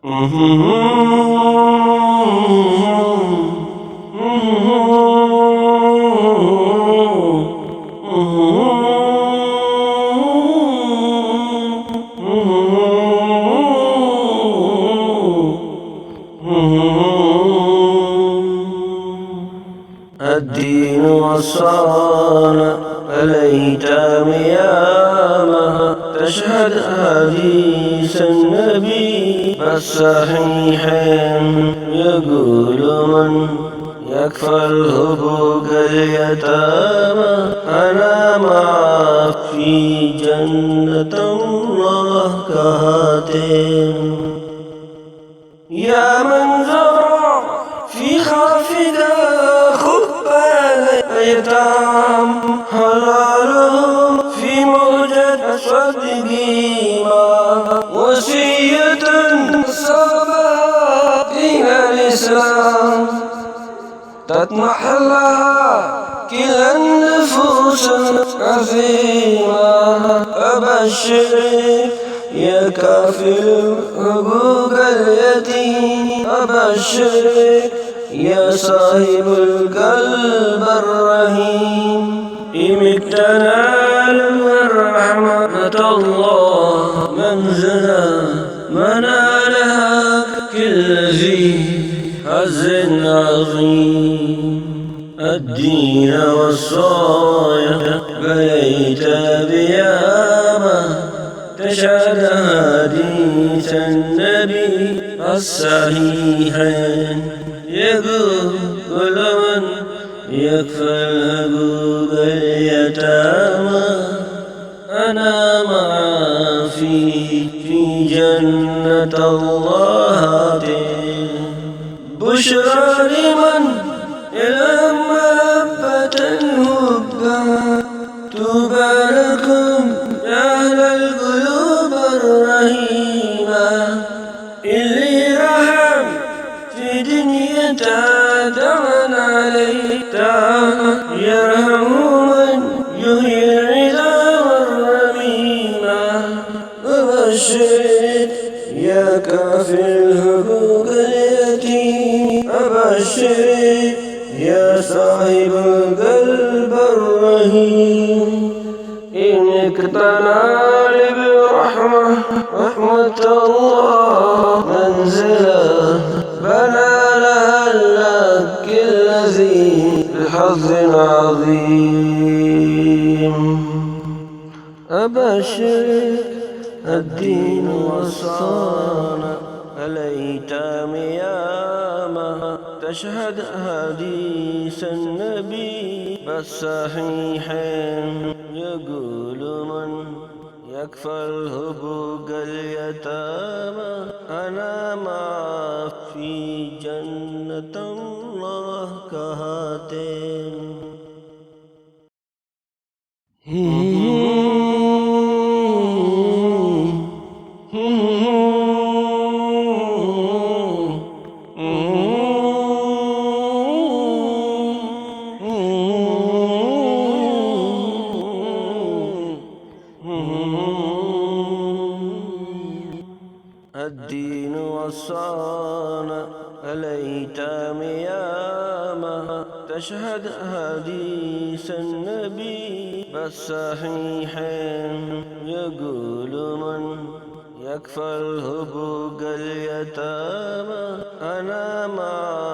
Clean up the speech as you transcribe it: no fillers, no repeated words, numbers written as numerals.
الدين وصانا فالأيتام ياما تشهد حديث النبي الصحيحين يقول من يكفل حقوق اليتامى أنا معه في جنة الله كهاتين. يا من زرع في خافقه خب الأيتام حلاله في موجة أسود قيمة وصية صابها دين الإسلام تطمح لها كلا النفوس العظيمة. أبشرك يا كافل حقوق اليتيم، أبشرك يا صاحب القلب الرحيم، إنك تنال من رحمة الله منزلا منالها كل ذي حظ عظيم. الدين والصايا بيت بياما تشهد حديث النبي الصحيحين يقول من يكفل حقوق اليتامى أنا معه في جنة الله. بشرى لمن إلى محبة الهبة، طوبى لكم يا أهل القلوب الرحيمة، اللي رحم في دنيا دمن عليه يرحم من يحيي العظام الرميمة. أبشر يا كافل حقوق اليتيم، أبشر يا صاحب القلب الرحيم، إنك تنال برحمة الله منزلا بنالها لك الذي الحظ العظيم. أبشر الدين وصانا الأيتام ياما تشهد حديث النبي الصحيحين يقول من يكفل حقوق اليتامى أنا معه في جنة الله كهاتين. الدين وصانا الأيتام ياما تشهد حديث النبي الصحيحين يقول من يكفل حقوق اليتامى أنا معه